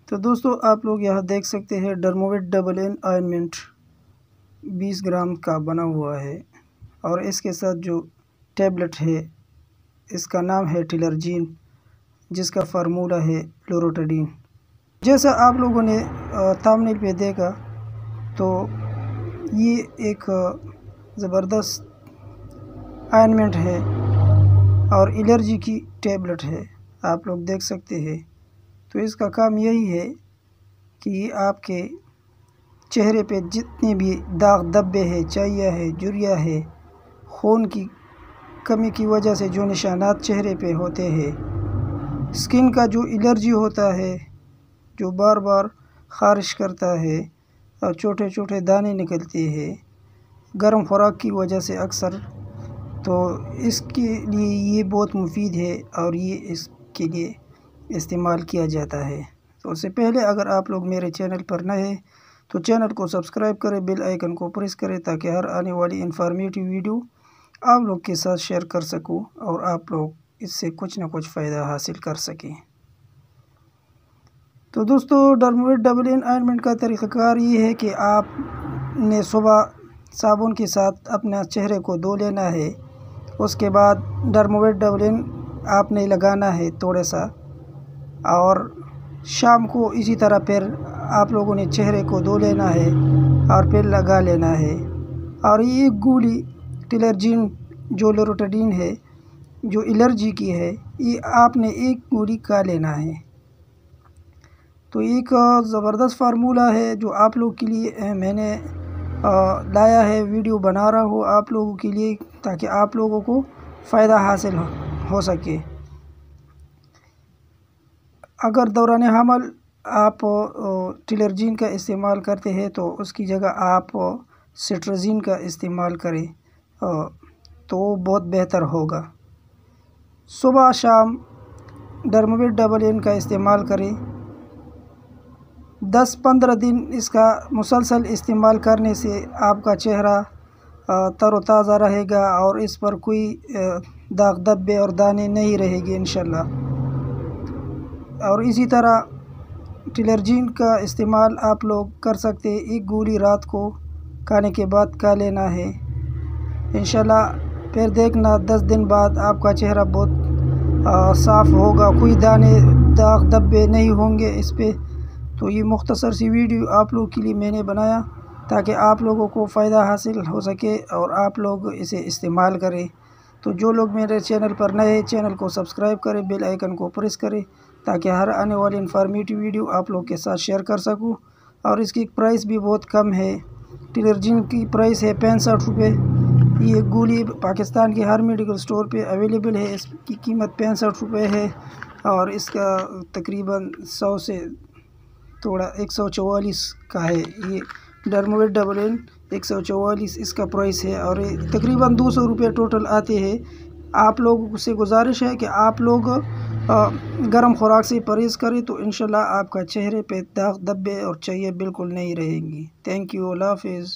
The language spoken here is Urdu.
تو دوستو آپ لوگ یہاں دیکھ سکتے ہیں ڈرموویٹ ڈبل این آئنمنٹ 20 گرام کا بنا ہوا ہے، اور اس کے ساتھ جو ٹیبلٹ ہے اس کا نام ہے ٹیلرجین، جس کا فارمولہ ہے لوروٹیڈین۔ جیسا آپ لوگوں نے تھامبنیل پہ دیکھا تو یہ ایک زبردست آئنمنٹ ہے اور الرجی کی ٹیبلٹ ہے، آپ لوگ دیکھ سکتے ہیں۔ تو اس کا کام یہی ہے کہ یہ آپ کے چہرے پہ جتنے بھی داغ دبے ہیں، چاہیے ہے، جریا ہے، خون کی کمی کی وجہ سے جو نشانات چہرے پہ ہوتے ہیں، اسکن کا جو الرجی ہوتا ہے، جو بار بار خارش کرتا ہے اور چھوٹے چھوٹے دانے نکلتے ہیں گرم خوراک کی وجہ سے اکثر، تو اس کے لیے یہ بہت مفید ہے اور یہ اس کے لیے استعمال کیا جاتا ہے۔ تو اس سے پہلے اگر آپ لوگ میرے چینل پر نئے ہیں تو چینل کو سبسکرائب کریں، بیل آئیکن کو پریس کریں تاکہ ہر آنے والی انفارمیٹیو ویڈیو آپ لوگ کے ساتھ شیئر کر سکوں اور آپ لوگ اس سے کچھ نہ کچھ فائدہ حاصل کر سکیں۔ تو دوستو ڈرموویٹ ڈبل این آئنمنٹ کا طریقہ کار یہ ہے کہ آپ نے صبح صابن کے ساتھ اپنا چہرے کو دھو لینا ہے، اس کے بعد ڈرموویٹ ڈبل این آپ نے لگانا ہے تھوڑا سا، اور شام کو اسی طرح پھر آپ لوگوں نے چہرے کو دھو لینا ہے اور پھر لگا لینا ہے۔ اور یہ گولی ٹیلرجین جو لوروٹیڈین ہے، جو الرجی کی ہے، یہ آپ نے ایک گولی کھا لینا ہے۔ تو ایک زبردست فارمولہ ہے جو آپ لوگ کے لیے میں نے لایا ہے، ویڈیو بنا رہا ہوں آپ لوگوں کے لیے تاکہ آپ لوگوں کو فائدہ حاصل ہو سکے۔ اگر دوران حمل آپ ٹیلرجین کا استعمال کرتے ہیں تو اس کی جگہ آپ سٹریزین کا استعمال کریں تو بہت بہتر ہوگا۔ صبح شام ڈرموویٹ ڈبل این کا استعمال کریں، 10-15 دن اس کا مسلسل استعمال کرنے سے آپ کا چہرہ تر و تازہ رہے گا اور اس پر کوئی داغ دبے اور دانے نہیں رہے گی انشاءاللہ۔ اور اسی طرح ٹیلرجین کا استعمال آپ لوگ کر سکتے، ایک گولی رات کو کھانے کے بعد کھا لینا ہے انشاءاللہ، پھر دیکھنا 10 دن بعد آپ کا چہرہ بہت صاف ہوگا، کوئی دانے داغ دبے نہیں ہوں گے اس پہ۔ تو یہ مختصر سی ویڈیو آپ لوگ کے لیے میں نے بنایا تاکہ آپ لوگوں کو فائدہ حاصل ہو سکے اور آپ لوگ اسے استعمال کریں۔ تو جو لوگ میرے چینل پر نئے ہیں چینل کو سبسکرائب کریں، بیل آئیکن کو پریس کریں تاکہ ہر آنے والی انفارمیٹیو ویڈیو آپ لوگ کے ساتھ شیئر کر سکوں۔ اور اس کی پرائس بھی بہت کم ہے، ٹیلرجین کی پرائس ہے 65 روپے۔ یہ گولی پاکستان کے ہر میڈیکل سٹور پہ اویلیبل ہے، اس کی قیمت 65 روپے ہے، اور اس کا تقریباً 100 سے تھوڑا 144 کا ہے۔ یہ ڈرموویٹ ڈبل این 144 اس کا پرائس ہے، اور تقریباً 200 روپے ٹوٹل آتے ہیں۔ آپ لوگوں سے گزارش ہے کہ آپ لوگ گرم خوراک سے پرہیز کریں تو انشاءاللہ آپ کا چہرے پہ داغ دبے اور چاہیے بالکل نہیں رہیں گی۔ تھینک یو، اللہ حافظ۔